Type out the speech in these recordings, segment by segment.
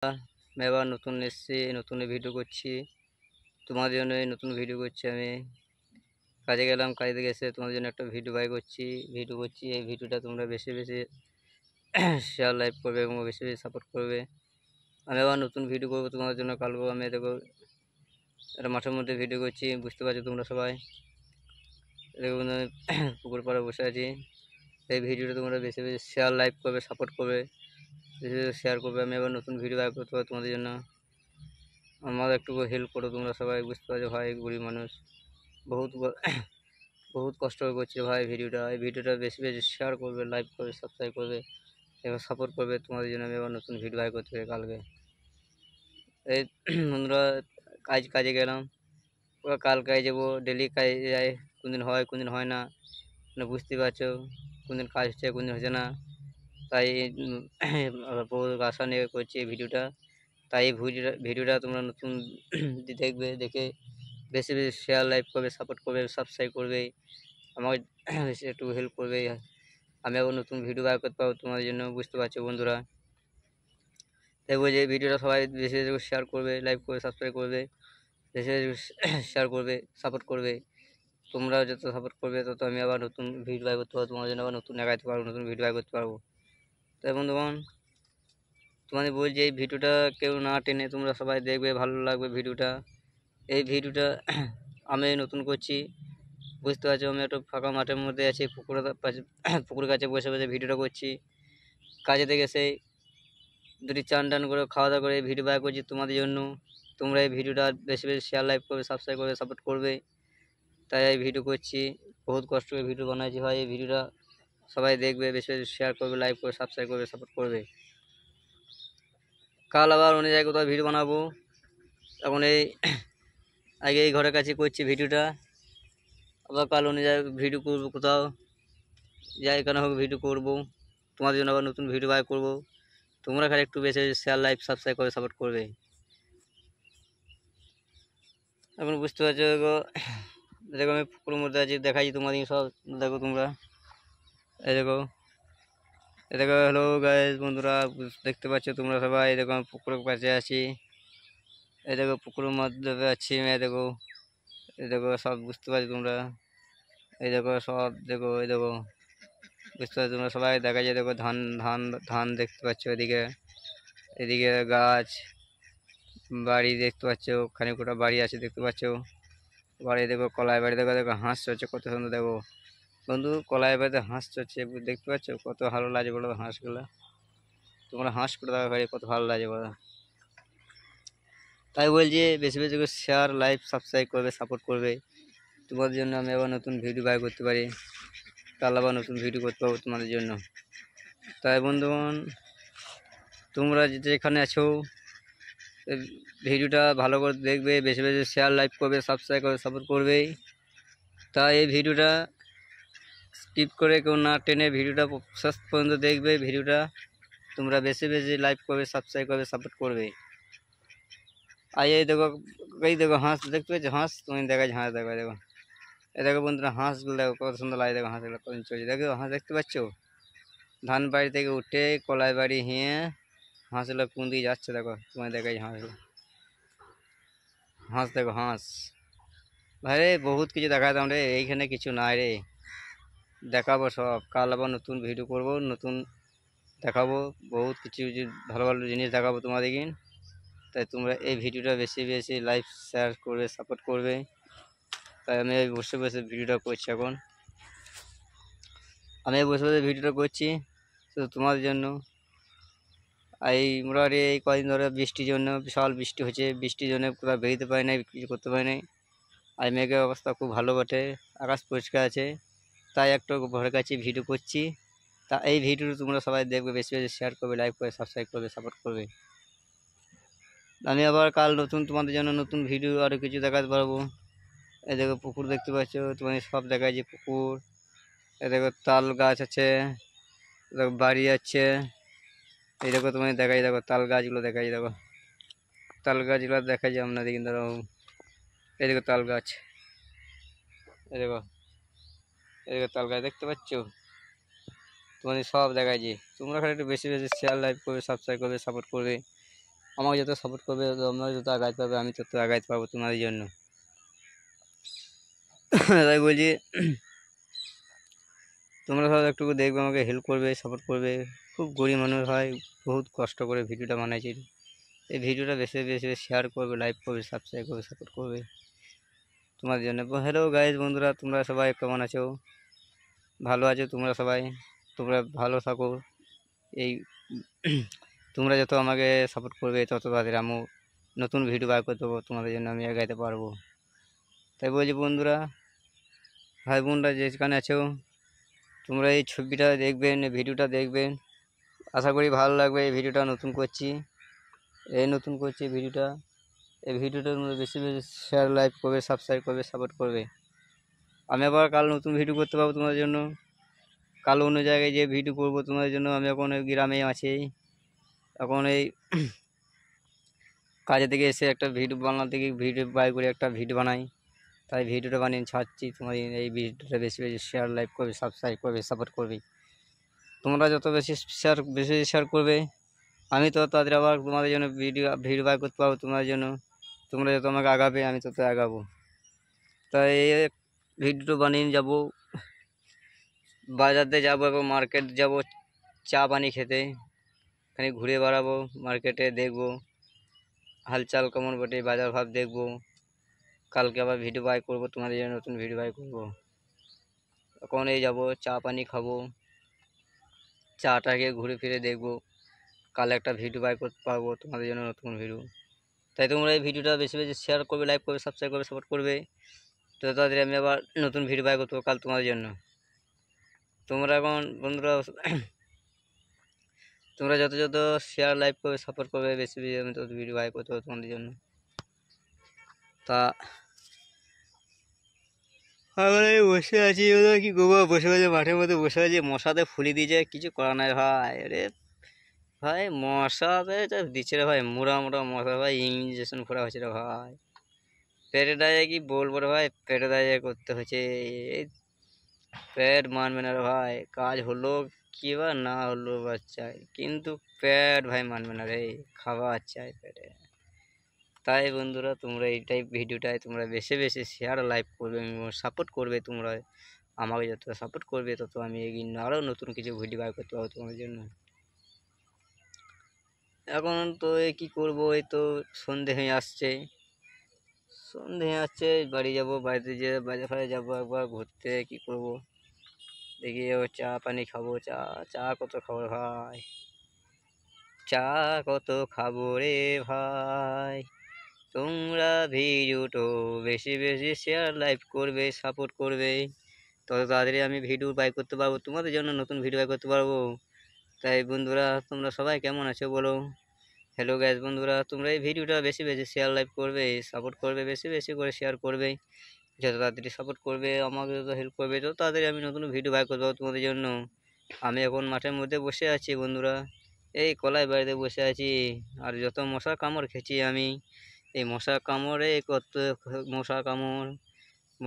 আমি আবার নতুন এসেছি, নতুন ভিডিও করছি তোমাদের জন্য। নতুন ভিডিও করছি আমি। কাজে গেলাম, কাজে থেকে এসে তোমাদের জন্য একটা ভিডিও করছি। এই ভিডিওটা তোমরা বেশি বেশি শেয়ার লাইক করবে এবং বেশি বেশি সাপোর্ট করবে। আমি আবার নতুন ভিডিও করবো তোমাদের জন্য। কালকে আমি দেখো একটা মাঠের মধ্যে ভিডিও করছি, বুঝতে পারছো তোমরা সবাই। দেখুন আমি পুকুর পাড়ে বসে আছি। এই ভিডিওটা তোমরা বেশি বেশি শেয়ার লাইক করবে, সাপোর্ট করবে, বেশি বেশি শেয়ার করবে। আমি আবার নতুন ভিডিও বাইর করতে পারবো তোমাদের জন্য। আমার একটু হেল্প করো তোমরা সবাই, বুঝতে পারছো ভাই, গরিব মানুষ, বহুত বহুত কষ্ট করে করছি ভাই ভিডিওটা। এই ভিডিওটা বেশি বেশি শেয়ার করবে, লাইক করবে, সাবস্ক্রাইব করবে এবং সাপোর্ট করবে তোমাদের জন্য। আমি আবার নতুন ভিডিও বাইর করতে হবে কালকে। এই বন্ধুরা, কাজে গেলাম, ওরা কাল কাজে যাবো। ডেলি কাজে যায়, কোনদিন হয় কোনদিন হয় না, মানে বুঝতে পারছো, কোনদিন কাজ হচ্ছে কোনদিন হচ্ছে না। তাই বহুত আশা নিয়ে করছি এই ভিডিওটা। তাই এই ভিডিওটা তোমরা নতুন দেখবে, দেখে বেশি বেশি শেয়ার লাইক করবে, সাপোর্ট করবে, সাবস্ক্রাইব করবে, আমাকে বেশি একটু হেল্প করবে। আমি আবার নতুন ভিডিও বার করতে পারবো তোমাদের জন্য, বুঝতে পারছো বন্ধুরা। তাই বলছি এই ভিডিওটা সবাই বেশি বেশি শেয়ার করবে, লাইক করবে, সাবস্ক্রাইব করবে, বেশি বেশি শেয়ার করবে, সাপোর্ট করবে। তোমরা যত সাপোর্ট করবে তত আমি আবার নতুন ভিডিও বার করতে পারবো তোমাদের জন্য, আবার নতুন দেখাতে পারবো, নতুন ভিডিও বার করতে পারবো। তাই বন্ধুগণ, তোমাদের বলছি এই ভিডিওটা কেউ না টেনে তোমরা সবাই দেখবে, ভালো লাগবে ভিডিওটা। এই ভিডিওটা আমি নতুন করছি, বুঝতে পারছো। আমি একটা ফাঁকা মাঠের মধ্যে আছি, পুকুরের কাছে বসে বসে ভিডিওটা করছি। কাজে থেকে সেই দুটি চান টান করে খাওয়া দাওয়া করে ভিডিও বার করছি তোমাদের জন্য। তোমরা এই ভিডিওটা বেশি বেশি শেয়ার লাইক করবে, সাবস্ক্রাইব করবে, সাপোর্ট করবে। তাই এই ভিডিও করছি, বহুত কষ্ট করে ভিডিও বানাইছি ভাই। এই ভিডিওটা সবাই দেখবে, বেশি বেশি শেয়ার করবে, লাইক করবে, সাবস্ক্রাইব করবে, সাপোর্ট করবে। কাল আবার অন্য জায়গায় কোথাও ভিডিও বানাবো। এখন এই আগে এই ঘরের কাছে করছি ভিডিওটা, আবার কাল অন্য জায়গায় ভিডিও করবো, কোথাও যেখানে হোক ভিডিও করবো তোমাদের জন্য, আবার নতুন ভিডিও বার করবো। তোমরা খালি একটু বেশি শেয়ার লাইক সাবস্ক্রাইব করে সাপোর্ট করবে। এখন বুঝতে পারছো, দেখো আমি পুকুরের মধ্যে আছি, দেখাচ্ছি তোমাদের সব। দেখো তোমরা, এই দেখো, এই দেখো, হ্যালো গাইস বন্ধুরা, দেখতে পাচ্ছ তোমরা সবাই। এই দেখো আমি পুকুরের কাছে আছি, এই দেখো পুকুরের মধ্যে আছি আমি। দেখো, এই দেখো সব বুঝতে পারছো তোমরা, এই দেখো সব দেখো, এই দেখো বুঝতে পারছো তোমরা সবাই। দেখা যায় দেখো ধান ধান ধান দেখতে পাচ্ছ, এদিকে এদিকে গাছ, বাড়ি দেখতে পাচ্ছ, ওখানে কোটা বাড়ি আছে দেখতে পাচ্ছ। বাড়ি দেখো, কলাই বাড়ি দেখো, দেখো হাঁস চড়ছে কত সুন্দর। দেখো বন্ধু, কলাই বাড়িতে হাঁস চড়ছে, দেখতে পাচ্ছ কত ভালো লাগে বলো হাঁসগুলা। তোমরা হাঁস করে দেখো ভাই, কত ভালো লাগে বলো। তাই বলছি বেশি বেশি করে শেয়ার লাইক সাবস্ক্রাইব করবে, সাপোর্ট করবে। তোমাদের জন্য আমি আবার নতুন ভিডিও বাইর করতে পারি, কাল আবার নতুন ভিডিও করতে পারবো তোমাদের জন্য। তাই বন্ধুগণ, তোমরা যেখানে আছো ভিডিওটা ভালো করে দেখবে, বেশি বেশি শেয়ার লাইক করবে, সাবস্ক্রাইব করবে, সাপোর্ট করবে। তাই এই ভিডিওটা স্কিপ করে কেউ না টেনে ভিডিওটা শেষ পর্যন্ত দেখবে। ভিডিওটা তোমরা বেশি বেশি লাইক করবে, সাবস্ক্রাইব করবে, সাপোর্ট করবে। আর এই দেখো, এই দেখো হাঁস দেখতে পাচ্ছ, হাঁস তুমি দেখাচ্ছি, হাঁস দেখো, দেখো এই দেখো বন্ধুরা, হাঁসগুলো দেখো কত সুন্দর লাগে। দেখো হাঁসগুলো কত চলছে, দেখো হাঁস দেখতে পাচ্ছ। ধান বাড়ি থেকে উঠে কলাই বাড়ি হিয়ে হাঁসগুলো কোন দিকে যাচ্ছে দেখো, তোমায় দেখাচ্ছি হাঁসগুলো। হাঁস দেখো, হাঁস ভাই রে, বহুত কিছু দেখাতাম রে, এইখানে কিছু নাই রে। দেখাবো সব, কাল আবার নতুন ভিডিও করব, নতুন দেখাবো বহুত কিছু, ভালো ভালো জিনিস দেখাবো তোমাদেরকে। তাই তোমরা এই ভিডিওটা বেশি বেশি লাইক শেয়ার করবে, সাপোর্ট করবে। তাই আমি বসে বসে ভিডিওটা করছি এখন, আমি বসে বসে ভিডিওটা করছি শুধু তোমাদের জন্য। এই মোটামুটি এই কদিন ধরে বৃষ্টির জন্য, বিশাল বৃষ্টি হচ্ছে, বৃষ্টির জন্য কোথাও বেরোতে পারি নাই, কিছু করতে পারি নাই। আর মেঘের অবস্থা খুব ভালো বটে, আকাশ পরিষ্কার আছে। তাই একটু ঘরের কাছে ভিডিও করছি। তা এই ভিডিওটা তোমরা সবাই দেখবে, বেশি বেশি শেয়ার করবে, লাইক করবে, সাবস্ক্রাইব করবে, সাপোর্ট করবে। আমি আবার কাল নতুন তোমাদের জন্য নতুন ভিডিও আরও কিছু দেখাতে পারবো। এই দেখো পুকুর দেখতে পাচ্ছ, তোমাদের সব দেখাচ্ছি পুকুর। এই দেখো তাল গাছ আছে, দেখো বাড়ি আছে, এই দেখো তোমাদের দেখাই, দেখো তাল গাছগুলো দেখাই, দেখো তাল গাছগুলো দেখাই যায় আপনাদের কিন্তু। এই দেখো তাল গাছ, এই দেখো, এই দেখো তাল গাছ দেখতে পাচ্ছ, তোমাদের সব দেখাইছি। তোমরা খালি একটু বেশি বেশি শেয়ার লাইক করবে, সাবস্ক্রাইব করবে, সাপোর্ট করবে। আমাকে যত সাপোর্ট করবে, তোমরা যত আগাইতে পারবে, আমি তত আগাইতে পারবো তোমাদের জন্য। তাই বলছি, তোমরা সব একটু দেখবে, আমাকে হেল্প করবে, সাপোর্ট করবে। খুব গরিব মানুষ হয়, বহুত কষ্ট করে ভিডিওটা বানাইছি। এই ভিডিওটা বেশি বেশি শেয়ার করবে, লাইক করবে, সাবস্ক্রাইব করবে, সাপোর্ট করবে তোমাদের জন্য। হ্যালো গাইজ বন্ধুরা, তোমরা সবাই কেমন আছো? ভালো আছো তোমরা সবাই? তোমরা ভালো থাকো। এই তোমরা যত আমাকে সাপোর্ট করবে, তত তাদের আমি নতুন ভিডিও বার করতে পারবো, তোমাদের জন্য আমি এগাইতে পারবো। তাই বলছি বন্ধুরা, ভাই বোনরা যেখানে আছো, তোমরা এই ছবিটা দেখবেন, এই ভিডিওটা দেখবেন। আশা করি ভালো লাগবে। এই ভিডিওটা নতুন করছি, ভিডিওটা। এই ভিডিওটার মধ্যে বেশি বেশি শেয়ার, লাইক করবে, সাবস্ক্রাইব করবে, সাপোর্ট করবে। আমি আবার কাল নতুন ভিডিও করতে পারবো তোমাদের জন্য। কাল অন্য জায়গায় যে ভিডিও করবো তোমাদের জন্য। আমি এখন ওই গ্রামে আছি, এখন এই কাজে থেকে এসে একটা ভিডিও বানাতে গিয়ে ভিডিও বাই করে একটা ভিডিও বানাই, তাই ভিডিওটা বানিয়ে ছাড়ছি। তোমার এই ভিডিওটা বেশি বেশি শেয়ার, লাইক করবে, সাবস্ক্রাইব করবে, সাপোর্ট করবে। তোমরা যত বেশি শেয়ার করবে, আমি তো তাদের আবার তোমাদের জন্য ভিডিও বাই করতে পারবো তোমাদের জন্য। তোমরা যত আমাকে আগাবে, আমি তত আগাবো। তাই এই ভিডিওটা বানিয়ে যাবো, বাজারে যাবো এবং মার্কেট যাব চা পানি খেতে। এখানে ঘুরে বেড়াবো, মার্কেটে দেখবো হালচাল কেমন বটে, বাজার ভাব দেখবো। কালকে আবার ভিডিও বাই করবো তোমাদের জন্য, নতুন ভিডিও বাই করবো। এখন এই যাবো, চা পানি খাবো, চাটাকে ঘুরে ফিরে দেখবো। কাল একটা ভিডিও বাই করতে পারবো তোমাদের জন্য, নতুন ভিডিও। তাই তোমরা এই ভিডিওটা বেশি বেশি শেয়ার করবে, লাইক করবে, সাবস্ক্রাইব করবে, সাপোর্ট করবে। তো তাদের আমি আবার নতুন ভিডিও বাই করতে পারবো কাল তোমাদের জন্য। তোমরা এখন বন্ধুরা, তোমরা যত যত শেয়ার, লাইক করবে, সাপোর্ট করবে, বেশি বেশি আমি তত ভিডিও বাই করতে পারবো তোমাদের জন্য। তা এখন আমি বসে আছি, কি করবো, বসে বসে মাঠের মধ্যে বসে আছি। মশাতে ফুলি দিয়েছে, কিছু করার নাই ভাই। রে ভাই, মশাতে দিচ্ছে রে ভাই, মোড়া মোড়া মশা ভাই, ইঞ্জেকশন করা হয়েছে রে ভাই। পেটে দায়ে কি বলবো রে ভাই, পেটে দায়ে করতে হচ্ছে। এই পেট মানবে না রে ভাই, কাজ হলো কি বা না হলো বাচ্চায়, কিন্তু পেট ভাই মানবে না রে, খাবার চাই পেটে। তাই বন্ধুরা, তোমরা এইটাই ভিডিওটাই তোমরা বেশি বেশি শেয়ার, লাইক করবে, সাপোর্ট করবে। তোমরা আমাকে যত সাপোর্ট করবে, তত আমি এগিয়ে আরও নতুন কিছু ভিডিও বার করতে পারবো তোমাদের জন্য। এখন তো এই কী করবো, এই তো সন্ধে হয়ে আসছে, বাড়ি যাব, বাড়িতে যেয়ে বাজার ফাজার যাবো একবার ঘুরতে। কি করব, দেখি ও চা পানি খাবো। চা কত খাবো ভাই, চা কত খাবো রে ভাই। তোমরা ভিডিওটো বেশি বেশি শেয়ার, লাইক করবে, সাপোর্ট করবে, তত তাড়াতাড়ি আমি ভিডিও বাই করতে পারবো তোমাদের জন্য, নতুন ভিডিও বাই করতে পারবো। তাই বন্ধুরা, তোমরা সবাই কেমন আছো বলো? হ্যালো গ্যাস বন্ধুরা, তোমরা এই ভিডিওটা বেশি বেশি শেয়ার, লাইক করবে, সাপোর্ট করবে, বেশি বেশি করে শেয়ার করবে। যত তাড়াতাড়ি সাপোর্ট করবে, আমাকে যত হেল্প করবে, তত তাড়াতাড়ি আমি নতুন ভিডিও বাই করতে পারবো তোমাদের জন্য। আমি এখন মাঠের মধ্যে বসে আছি বন্ধুরা, এই কলাই বাড়িতে বসে আছি। আর যত মশা কামড় খেয়েছি আমি, এই মশা কামড়ে কত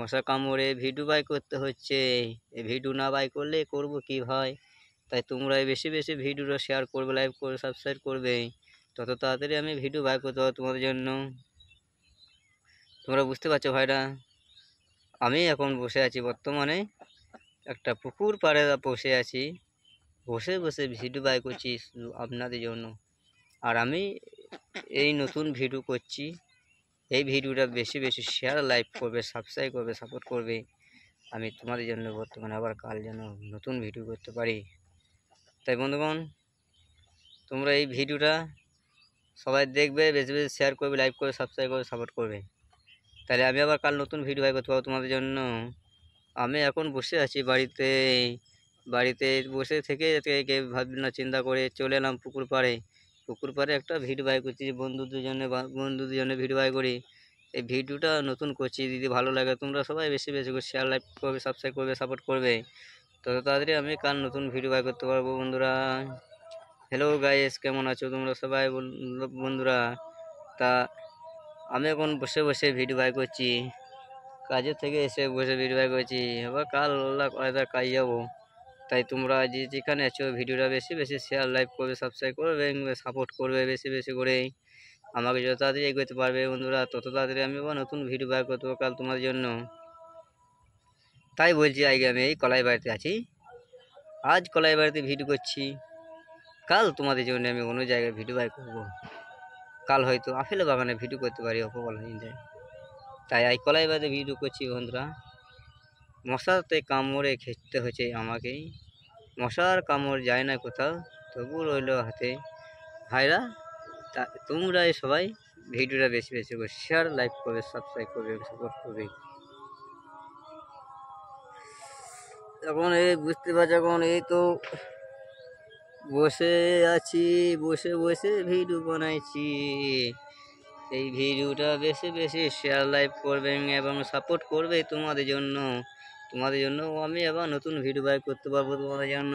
মশা কামড়ে ভিডিও বাই করতে হচ্ছে। এই ভিডিও না বাই করলে করবো কি ভাই? তাই তোমরা বেশি বেশি ভিডিওটা শেয়ার করবে, লাইক করবে, সাবস্ক্রাইব করবে, তত তাড়াতাড়ি আমি ভিডিও বাই করতে পারবো তোমাদের জন্য। তোমরা বুঝতে পারছো ভাইরা, আমি এখন বসে আছি বর্তমানে একটা পুকুর পাড়ে বসে আছি, বসে বসে ভিডিও বাই করছি শুধু আপনাদের জন্য। আর আমি এই নতুন ভিডিও করছি, এই ভিডিওটা বেশি বেশি শেয়ার, লাইক করবে, সাবস্ক্রাইব করবে, সাপোর্ট করবে। আমি তোমাদের জন্য বর্তমানে আবার কাল যেন নতুন ভিডিও করতে পারি। তাই বন্ধুগণ, তোমরা এই ভিডিওটা সবাই দেখবে, বেশি বেশি শেয়ার করবে, লাইক করবে, সাবস্ক্রাইব করবে, সাপোর্ট করবে। তাহলে আমি আবার কাল নতুন ভিডিও বাই করতে পারবো তোমাদের জন্য। আমি এখন বসে আছি বাড়িতে, বসে থেকে ভাবনা চিন্তা করে চলে এলাম পুকুর পাড়ে একটা ভিডিও বাই করছি, বন্ধু দুজনে ভিডিও বাই করি। এই ভিডিওটা নতুন করছি, যদি ভালো লাগে তোমরা সবাই বেশি বেশি করে শেয়ার, লাইক করবে, সাবস্ক্রাইব করবে, সাপোর্ট করবে, তত তাড়াতাড়ি আমি কাল নতুন ভিডিও বাই করতে পারবো বন্ধুরা। হ্যালো গাইস, কেমন আছো তোমরা সবাই বন্ধুরা? তা আমি এখন বসে বসে ভিডিও বাই করছি, কাজের থেকে এসে বসে ভিডিও বাই করছি। আবার কাল কাজ যাবো, তাই তোমরা যে যেখানে আছো ভিডিওটা বেশি বেশি শেয়ার লাইক করবে সাবস্ক্রাইব করবে সাপোর্ট করবে বেশি বেশি করে আমাকে যত তাড়াতাড়ি এগোতে পারবে বন্ধুরা তত তাড়াতাড়ি আমি আবার নতুন ভিডিও বের করতে পারবো কাল তোমার জন্য। তাই বলছি আগে আমি এই কলাই বাড়িতে আছি, আজ কলাই বাড়িতে ভিডিও করছি, কাল তোমাদের জন্য আমি অন্য জায়গায় ভিডিও বের করবো, কাল হয়তো আপেল বাগানে ভিডিও করতে পারি অপকল হয়ে যায়। তাই এই কলাই বাড়িতে ভিডিও করছি বন্ধুরা। মশাতে কামড়ে খেতে হচ্ছে আমাকেই, মশার কামড় যায় না কোথাও, তবু রইল হাতে। ভাইরা তা তোমরা সবাই ভিডিওটা বেশি বেশি করে শেয়ার লাইক করবে সাবস্ক্রাইব করবে সাপোর্ট করবে। এখন এই বুঝতে পারছো এখন এই তো বসে আছি, বসে বসে ভিডিও বানাইছি। এই ভিডিওটা বেশি বেশি শেয়ার লাইক করবেন এবং সাপোর্ট করবে তোমাদের জন্য, তোমাদের জন্য আমি আবার নতুন ভিডিও বের করতে পারবো তোমাদের জন্য।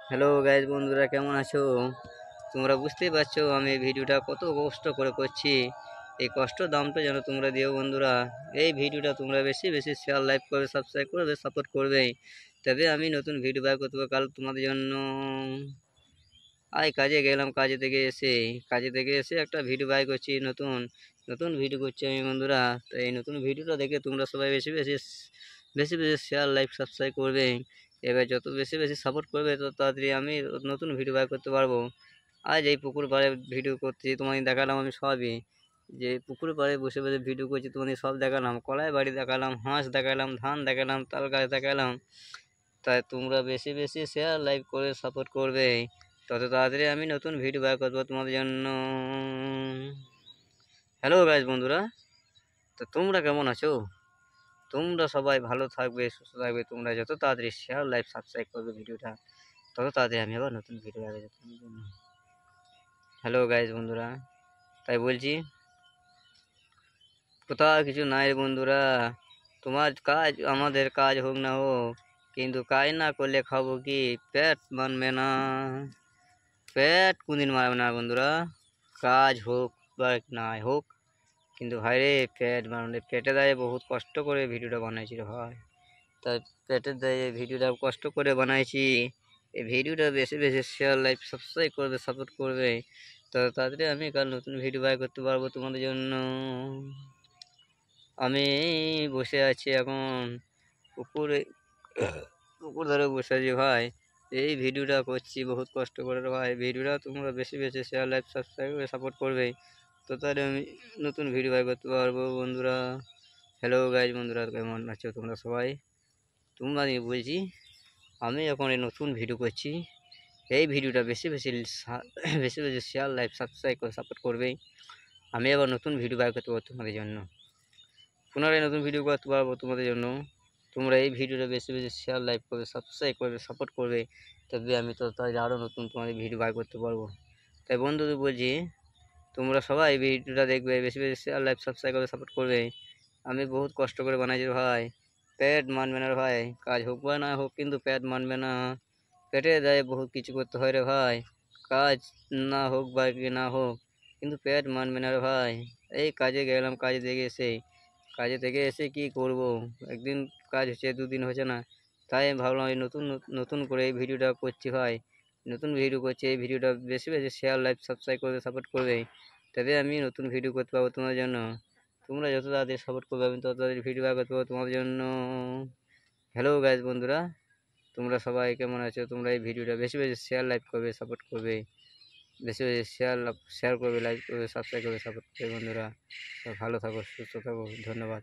হ্যালো গাইজ বন্ধুরা, কেমন আছো? তোমরা বুঝতেই পারছো আমি ভিডিওটা কত কষ্ট করে করছি, এই কষ্ট দামটা যেন তোমরা দিও বন্ধুরা। এই ভিডিওটা তোমরা বেশি বেশি শেয়ার লাইক করবে সাবস্ক্রাইব করবে সাপোর্ট করবে, তবে আমি নতুন ভিডিও বের করতে পারবো কাল তোমাদের জন্য। কাজে গেলাম, কাজে থেকে এসে একটা ভিডিও বের করছি, নতুন নতুন ভিডিও করছি আমি বন্ধুরা। তো এই নতুন ভিডিওটা দেখে তোমরা সবাই বেশি বেশি বেশি বেশি শেয়ার লাইক সাবস্ক্রাইব করবে। এবার যত বেশি বেশি সাপোর্ট করবে তত তাড়াতাড়ি আমি নতুন ভিডিও বের করতে পারবো। আজ এই পুকুর পাড়ে ভিডিও করছি, তোমাদের দেখালাম আমি সবই, যে পুকুর পাড়ে বসে বসে ভিডিও করছি তোমাদের সব দেখালাম, কলাই বাড়ি দেখালাম, হাঁস দেখালাম, ধান দেখালাম, তাল গাছ দেখালাম। তাই তোমরা বেশি বেশি শেয়ার লাইক করে সাপোর্ট করবে, তত তাড়াতাড়ি আমি নতুন ভিডিও বের করবো তোমাদের জন্য। হ্যালো গাইজ বন্ধুরা, তো তোমরা কেমন আছো? তোমরা সবাই ভালো থাকবে সুস্থ থাকবে, তোমরা যত তাড়াতাড়ি শেয়ার লাইক সাবস্ক্রাইব করবে ভিডিওটা তত তাড়াতাড়ি আমি আবার নতুন ভিডিও বের করবো তোমাদের জন্য। হ্যালো গাইজ বন্ধুরা, তাই বলছি কোথাও কিছু নাই বন্ধুরা, তোমার কাজ আমাদের কাজ হোক না হোক, কিন্তু কাজ না করলে খাবো কি? পেট মানবে না, পেট কোনদিন মারবে না বন্ধুরা। কাজ হোক বা নাই হোক, কিন্তু ভাই রে পেট মানে পেটে দায়ে বহুত কষ্ট করে ভিডিওটা বানাইছি রে ভাই। তাই পেটের দায়ে ভিডিওটা কষ্ট করে বানাইছি, এই ভিডিওটা বেশি বেশি শেয়ার লাইক সাবস্ক্রাইব করবে সাপোর্ট করবে, তো তাড়াতাড়ি আমি কাল নতুন ভিডিও বের করতে পারবো তোমাদের জন্য। আমি বসে আছি এখন পুকুরে, পুকুর ধারে বসে আছি ভাই, এই ভিডিওটা করছি বহুত কষ্ট করে রে ভাই। ভিডিওটা তোমরা বেশি বেশি শেয়ার লাইক সাবস্ক্রাইব করে সাপোর্ট করবে, তো তাহলে আমি নতুন ভিডিও বের করতে পারবো বন্ধুরা। হ্যালো গাইজ বন্ধুরা, কেমন আছো তোমরা সবাই? তোমরা বলছি আমি এখন এই নতুন ভিডিও করছি, এই ভিডিওটা বেশি বেশি বেশি বেশি শেয়ার লাইক সাবস্ক্রাইব করে সাপোর্ট করবে, আমি আবার নতুন ভিডিও বের করতে পারবো তোমাদের জন্য, পুনরায় নতুন ভিডিও করতে পারবো তোমাদের জন্য। তোমরা এই ভিডিওটা বেশি বেশি শেয়ার লাইক করবে সাবস্ক্রাইব করবে সাপোর্ট করবে, তবে আমি তো তাই আরও নতুন তোমাদের ভিডিও বের করতে পারবো। তাই বন্ধুদের বলছি তোমরা সবাই ভিডিওটা দেখবে, বেশি বেশি শেয়ার লাইক সাবস্ক্রাইব করবে সাপোর্ট করবে। আমি বহুত কষ্ট করে বানাইছি ভাই, পেট মানবে না রে ভাই, কাজ হোক বা না হোক কিন্তু পেট মানবে না, পেটে দেয় বহুত কিছু করতে হয় রে ভাই, কাজ না হোক বা কি না হোক কিন্তু পেট মানবে না রে ভাই। এই কাজে গেলাম, কাজে থেকে এসে কি করব, একদিন কাজ হচ্ছে দুদিন হচ্ছে না, তাই আমি ভাবলাম এই নতুন নতুন করে এই ভিডিওটা করছি ভাই, নতুন ভিডিও করছি, এই ভিডিওটা বেশি বেশি শেয়ার লাইক সাবস্ক্রাইব করবে সাপোর্ট করবে, তবে আমি নতুন ভিডিও করতে পারবো তোমার জন্য। তোমরা যত তাড়াতাড়ি সাপোর্ট করবে আমি তত তাড়াতাড়ি ভিডিও বের করতে পারবো তোমাদের জন্য। হ্যালো গাইজ বন্ধুরা, তোমরা সবাই কেমন আছো? তোমরা এই ভিডিওটা বেশি বেশি শেয়ার লাইক করবে সাপোর্ট করবে, বেশি বেশি শেয়ার করবে লাইক করবে সাবস্ক্রাইব করবে সাপোর্ট করবে বন্ধুরা। ভালো থাকো সুস্থ থাকো, ধন্যবাদ।